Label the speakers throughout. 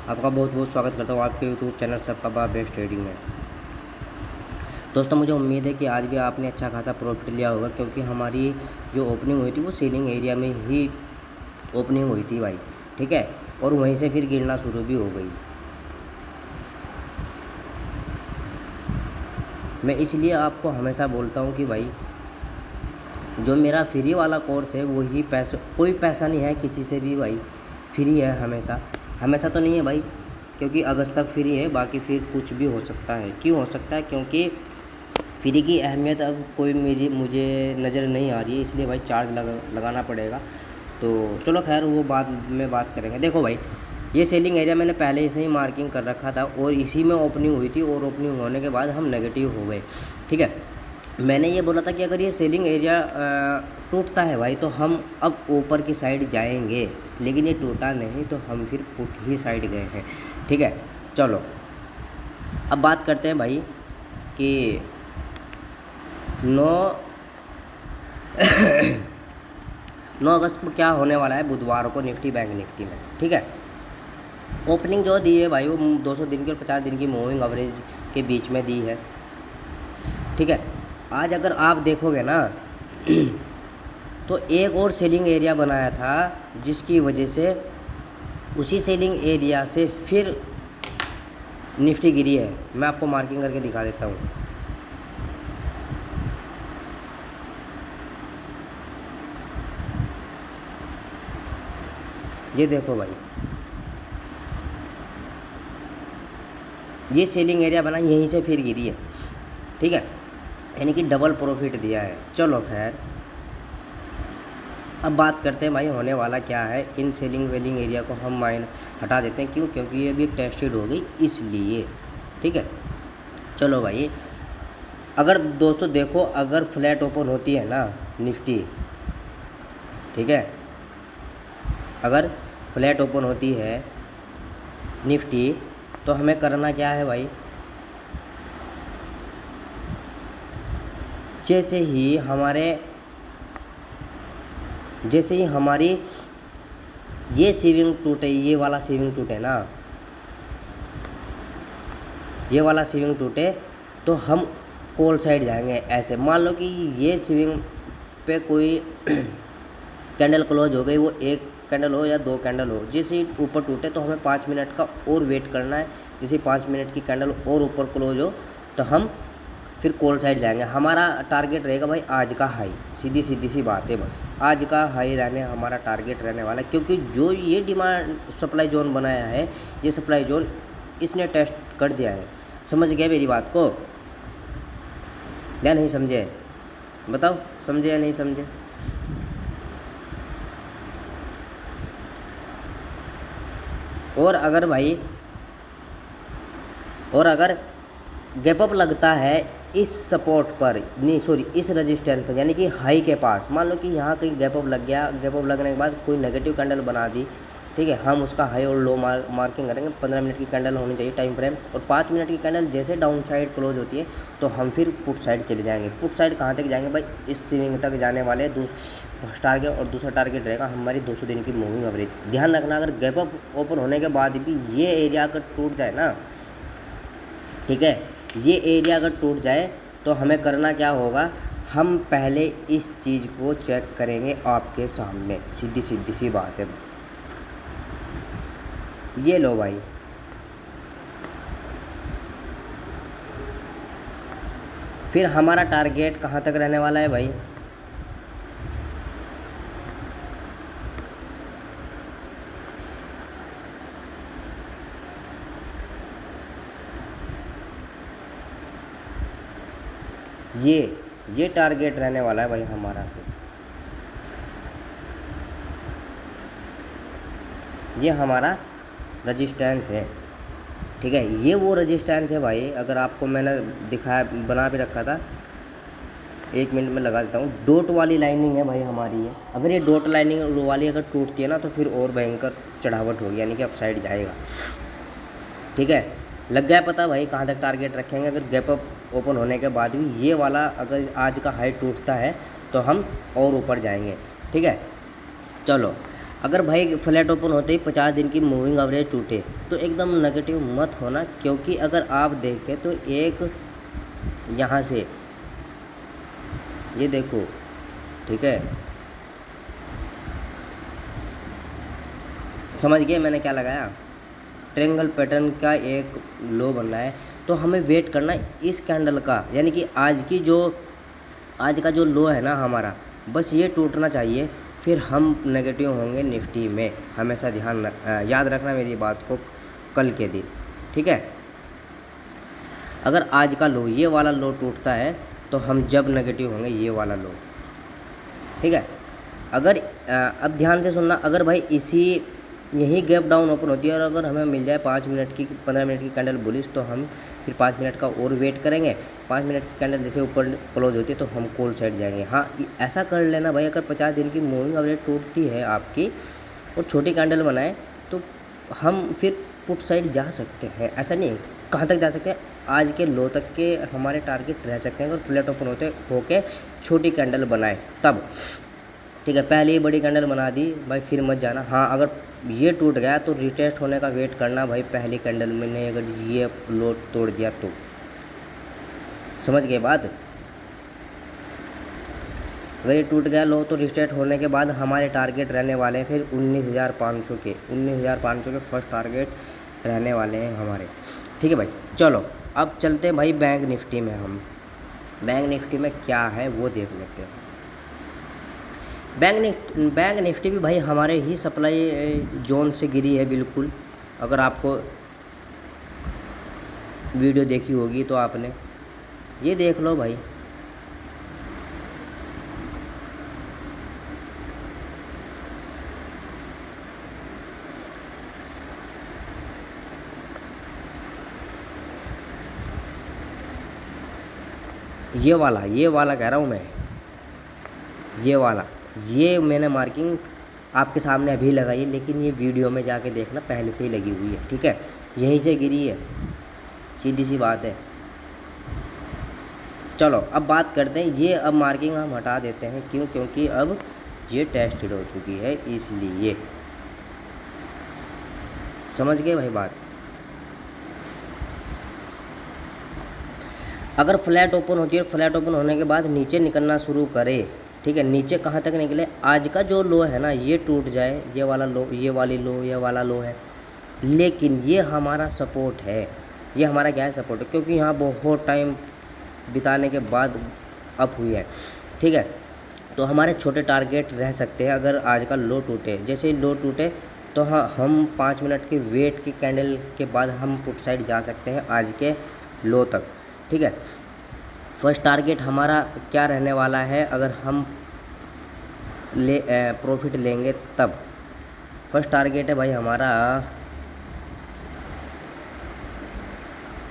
Speaker 1: आपका बहुत बहुत स्वागत करता हूँ आपके यूट्यूब चैनल सबका बाप बेस्ट ट्रेडिंग में। दोस्तों मुझे उम्मीद है कि आज भी आपने अच्छा खासा प्रॉफिट लिया होगा, क्योंकि हमारी जो ओपनिंग हुई थी वो सेलिंग एरिया में ही ओपनिंग हुई थी भाई, ठीक है। और वहीं से फिर गिरना शुरू भी हो गई। मैं इसलिए आपको हमेशा बोलता हूँ कि भाई जो मेरा फ्री वाला कोर्स है वही पैसा, कोई पैसा नहीं है किसी से भी भाई, फ्री है हमेशा। हमेशा तो नहीं है भाई, क्योंकि अगस्त तक फ्री है, बाकी फिर कुछ भी हो सकता है। क्यों हो सकता है? क्योंकि फ्री की अहमियत अब कोई मुझे नज़र नहीं आ रही है, इसलिए भाई चार्ज लगाना पड़ेगा। तो चलो खैर वो बाद में बात करेंगे। देखो भाई, ये सेलिंग एरिया मैंने पहले से ही मार्किंग कर रखा था और इसी में ओपनिंग हुई थी, और ओपनिंग होने के बाद हम नेगेटिव हो गए, ठीक है। मैंने ये बोला था कि अगर ये सेलिंग एरिया टूटता है भाई तो हम अब ऊपर की साइड जाएंगे, लेकिन ये टूटा नहीं तो हम फिर पुट ही साइड गए हैं, ठीक है। चलो अब बात करते हैं भाई कि 9 9 अगस्त को क्या होने वाला है बुधवार को निफ्टी बैंक निफ्टी में, ठीक है। ओपनिंग जो दी है भाई वो 200 दिन की और 50 दिन की मूविंग एवरेज के बीच में दी है, ठीक है। आज अगर आप देखोगे ना तो एक और सेलिंग एरिया बनाया था, जिसकी वजह से उसी सेलिंग एरिया से फिर निफ्टी गिरी है। मैं आपको मार्किंग करके दिखा देता हूँ। ये देखो भाई, ये सेलिंग एरिया बना, यहीं से फिर गिरी है, ठीक है। यानी कि डबल प्रॉफिट दिया है। चलो खैर अब बात करते हैं भाई होने वाला क्या है। इन सेलिंग वेलिंग एरिया को हम हटा देते हैं। क्यों? क्योंकि ये भी टेस्टेड हो गई इसलिए, ठीक है। चलो भाई, अगर दोस्तों देखो, अगर फ्लैट ओपन होती है ना निफ्टी, ठीक है, अगर फ्लैट ओपन होती है निफ्टी तो हमें करना क्या है भाई, जैसे ही हमारी ये सेविंग टूटे, ये वाला सेविंग टूटे ना, ये वाला सेविंग टूटे तो हम कॉल साइड जाएंगे। ऐसे मान लो कि ये सेविंग पे कोई कैंडल क्लोज हो गई, वो एक कैंडल हो या 2 कैंडल हो, जैसे ही ऊपर टूटे तो हमें 5 मिनट का और वेट करना है। जैसे 5 मिनट की कैंडल और ऊपर क्लोज हो तो हम फिर कॉल साइड जाएंगे। हमारा टारगेट रहेगा भाई आज का हाई, सीधी सी बात है, बस आज का हाई रहने हमारा टारगेट रहने वाला है। क्योंकि जो ये डिमांड सप्लाई जोन बनाया है, ये सप्लाई जोन इसने टेस्ट कर दिया है। समझ गए मेरी बात को या नहीं समझे? बताओ समझे या नहीं समझे? और अगर गैप अप लगता है इस सपोर्ट पर, नहीं सॉरी, इस रजिस्टेंस पर, यानी कि हाई के पास, मान लो कि यहाँ कहीं गैप अप लग गया, गैप अप लगने के बाद कोई नेगेटिव कैंडल बना दी, ठीक है, हम उसका हाई और लो मार्किंग करेंगे। 15 मिनट की कैंडल होनी चाहिए टाइम फ्रेम, और 5 मिनट की कैंडल जैसे डाउन साइड क्लोज होती है तो हम फिर पुट साइड चले जाएंगे। पुट साइड कहाँ तक जाएंगे भाई? इस स्विंग तक जाने वाले फर्स्ट टारगेट, और दूसरा टारगेट रहेगा हमारी 200 दिन की मूविंग एवरेज। ध्यान रखना, अगर गैप अप ओपन होने के बाद भी ये एरिया अगर टूट जाए ना, ठीक है, ये एरिया अगर टूट जाए तो हमें करना क्या होगा, हम पहले इस चीज़ को चेक करेंगे आपके सामने। सीधी सी बात है बस। ये लो भाई, फिर हमारा टारगेट कहाँ तक रहने वाला है भाई? ये टारगेट रहने वाला है भाई हमारा। ये हमारा रजिस्टेंस है, ठीक है। ये वो रजिस्टेंस है भाई, अगर आपको मैंने दिखाया, बना भी रखा था, 1 मिनट में लगा देता हूँ। डॉट वाली लाइनिंग है भाई हमारी ये। अगर ये डॉट लाइनिंग वाली अगर टूटती है ना तो फिर और भयंकर चढ़ावट होगी, यानी कि अप साइड जाएगा, ठीक है। लग गया पता भाई कहाँ तक टारगेट रखेंगे। अगर गैप अप ओपन होने के बाद भी ये वाला अगर आज का हाई टूटता है तो हम और ऊपर जाएंगे, ठीक है। चलो अगर भाई फ्लैट ओपन होते ही 50 दिन की मूविंग एवरेज टूटे तो एकदम नेगेटिव मत होना, क्योंकि अगर आप देखें तो एक यहाँ से ये देखो, ठीक है, समझ गए मैंने क्या लगाया, ट्रायंगल पैटर्न का एक लो बन रहा है, तो हमें वेट करना है इस कैंडल का, यानी कि आज का जो लो है ना हमारा, बस ये टूटना चाहिए, फिर हम नेगेटिव होंगे निफ्टी में। हमेशा याद रखना मेरी बात को कल के दिन, ठीक है। अगर आज का लो, ये वाला लो टूटता है तो हम जब नेगेटिव होंगे ये वाला लो, ठीक है। अगर अब ध्यान से सुनना, अगर भाई यही गैप डाउन ओपन होती है और अगर हमें मिल जाए 5 मिनट की 15 मिनट की कैंडल बुलिश, तो हम फिर 5 मिनट का और वेट करेंगे। 5 मिनट की कैंडल जैसे ऊपर क्लोज होती है तो हम कॉल साइड जाएंगे। हाँ, ऐसा कर लेना भाई, अगर 50 दिन की मूविंग एवरेज टूटती है आपकी और छोटी कैंडल बनाए तो हम फिर पुट साइड जा सकते हैं। ऐसा नहीं है, कहाँ तक जा सकते हैं, आज के लो तक के हमारे टारगेट रह सकते हैं अगर फ्लैट ओपन होके छोटी कैंडल बनाए तब, ठीक है। पहले ही बड़ी कैंडल बना दी भाई, फिर मत जाना। हाँ, अगर ये टूट गया तो रिटेस्ट होने का वेट करना भाई, पहली कैंडल में नहीं, अगर ये लो तोड़ दिया तो, समझ गए बात। अगर ये टूट गया लो तो रिटेस्ट होने के बाद हमारे टारगेट रहने वाले हैं फिर 19,500 के फर्स्ट टारगेट रहने वाले हैं हमारे, ठीक है भाई। चलो अब चलते हैं भाई बैंक निफ्टी में। हम बैंक निफ्टी में क्या है वो देख लेते हैं। बैंक निफ्टी भी भाई हमारे ही सप्लाई जोन से गिरी है बिल्कुल। अगर आपको वीडियो देखी होगी तो आपने ये देख लो भाई, ये वाला कह रहा हूँ मैं, ये मैंने मार्किंग आपके सामने अभी लगाई है, लेकिन ये वीडियो में जाके देखना पहले से ही लगी हुई है, ठीक है। यहीं से गिरी है, सीधी सी बात है। चलो अब बात करते हैं, ये अब मार्किंग हम हटा देते हैं, क्यों, क्योंकि अब ये टेस्टेड हो चुकी है, इसलिए। समझ गए भाई बात। अगर फ्लैट ओपन होती है, फ्लैट ओपन होने के बाद नीचे निकलना शुरू करे, ठीक है, नीचे कहाँ तक निकले, आज का जो लो है ना ये टूट जाए, ये वाला लो, ये वाला लो है, लेकिन ये हमारा सपोर्ट है, ये हमारा क्या है, सपोर्ट है, क्योंकि यहाँ बहुत टाइम बिताने के बाद अप हुई है, ठीक है। तो हमारे छोटे टारगेट रह सकते हैं अगर आज का लो टूटे। जैसे ही लो टूटे तो हाँ, हम 5 मिनट के वेट की कैंडल के बाद हम पुट साइड जा सकते हैं आज के लो तक, ठीक है। फर्स्ट टारगेट हमारा क्या रहने वाला है, अगर हम प्रॉफिट लेंगे तब फर्स्ट टारगेट है भाई हमारा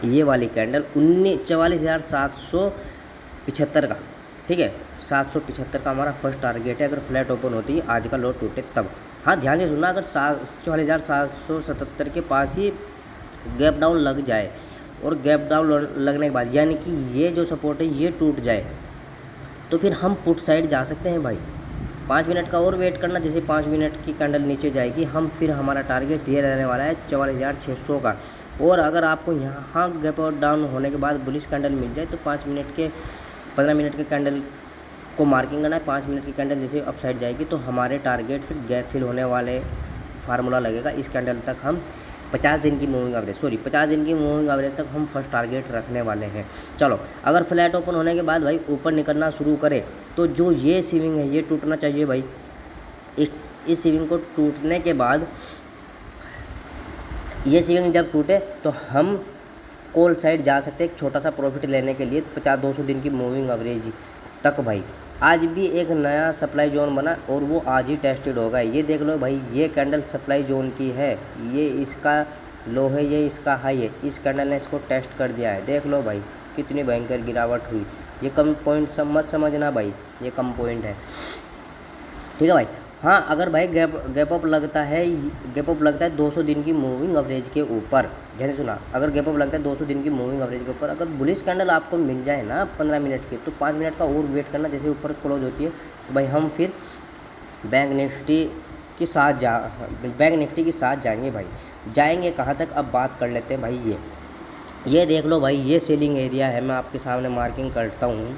Speaker 1: ये वाली कैंडल 44,775 का, ठीक है, 775 का हमारा फर्स्ट टारगेट है अगर फ्लैट ओपन होती है आज का लो टूटे तब। हाँ, ध्यान से सुनना, अगर 44,777 के पास ही गैप डाउन लग जाए और गैप डाउन लगने के बाद यानी कि ये जो सपोर्ट है ये टूट जाए तो फिर हम पुट साइड जा सकते हैं भाई। 5 मिनट का और वेट करना, जैसे 5 मिनट की कैंडल नीचे जाएगी हम फिर हमारा टारगेट ये रहने वाला है 44,600 का। और अगर आपको यहाँ गैप डाउन होने के बाद बुलिश कैंडल मिल जाए तो 15 मिनट के कैंडल को मार्किंग करना है। 5 मिनट की कैंडल जैसे अपसाइड जाएगी तो हमारे टारगेट फिर गैप फिल होने वाले फार्मूला लगेगा, इस कैंडल तक हम 50 दिन की मूविंग एवरेज तक हम फर्स्ट टारगेट रखने वाले हैं। चलो, अगर फ्लैट ओपन होने के बाद भाई ऊपर निकलना शुरू करे तो जो ये स्विंग है ये टूटना चाहिए भाई। इस स्विंग को टूटने के बाद, ये स्विंग जब टूटे तो हम कॉल साइड जा सकते हैं एक छोटा सा प्रॉफिट लेने के लिए 50-200 दिन की मूविंग एवरेज तक भाई। आज भी एक नया सप्लाई जोन बना और वो आज ही टेस्टेड होगा। ये देख लो भाई, ये कैंडल सप्लाई जोन की है, ये इसका लो है, ये इसका हाई है, इस कैंडल ने इसको टेस्ट कर दिया है। देख लो भाई कितनी भयंकर गिरावट हुई। ये कम पॉइंट मत समझना भाई, ये कम पॉइंट है, ठीक है भाई। हाँ, अगर भाई गैप अप लगता है 200 दिन की मूविंग एवरेज के ऊपर, ध्यान सुना, अगर गैप अप लगता है 200 दिन की मूविंग एवरेज के ऊपर, अगर बुलिश कैंडल आपको मिल जाए ना 15 मिनट की, तो 5 मिनट का और वेट करना, जैसे ऊपर क्लोज होती है तो भाई हम फिर बैंक निफ्टी के साथ बैंक निफ्टी के साथ जाएंगे भाई। जाएंगे कहाँ तक, अब बात कर लेते हैं भाई। ये देख लो भाई, ये सेलिंग एरिया है, मैं आपके सामने मार्किंग करता हूँ,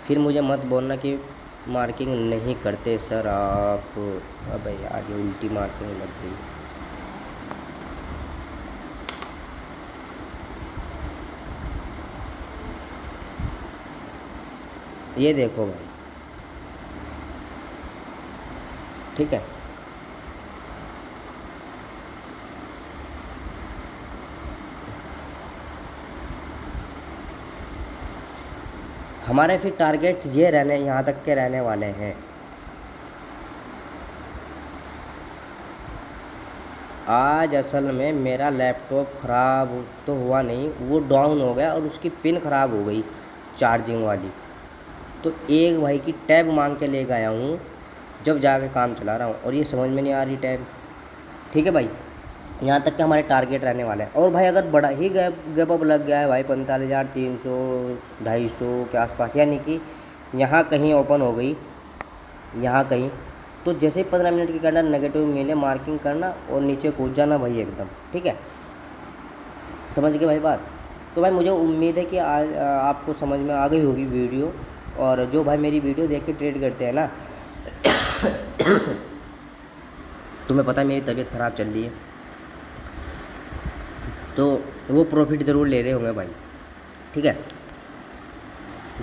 Speaker 1: फिर मुझे मत बोलना कि मार्किंग नहीं करते सर आप। अबे यार ये उल्टी मार्किंग लग गई। ये देखो भाई, ठीक है। हमारे फिर टारगेट ये रहने, यहाँ तक के रहने वाले हैं। आज असल में मेरा लैपटॉप ख़राब तो हुआ नहीं, वो डाउन हो गया और उसकी पिन ख़राब हो गई चार्जिंग वाली। तो एक भाई की टैब मांग के ले गया हूँ, जब जाके काम चला रहा हूँ, और ये समझ में नहीं आ रही टैब। ठीक है भाई, यहाँ तक के हमारे टारगेट रहने वाले हैं। और भाई अगर बड़ा ही गैप अप लग गया है भाई 45,300 250 के आसपास, यानी कि यहाँ कहीं ओपन हो गई, यहाँ कहीं, तो जैसे ही 15 मिनट की कैंडल नेगेटिव मिले मार्किंग करना और नीचे कूद जाना भाई एकदम। ठीक है, समझ गए भाई बात। तो भाई मुझे उम्मीद है कि आज आपको समझ में आ गई होगी वीडियो। और जो भाई मेरी वीडियो देख के ट्रेड करते हैं ना तुम्हें पता है मेरी तबीयत ख़राब चल रही है, तो वो प्रॉफिट ज़रूर ले रहे होंगे भाई। ठीक है।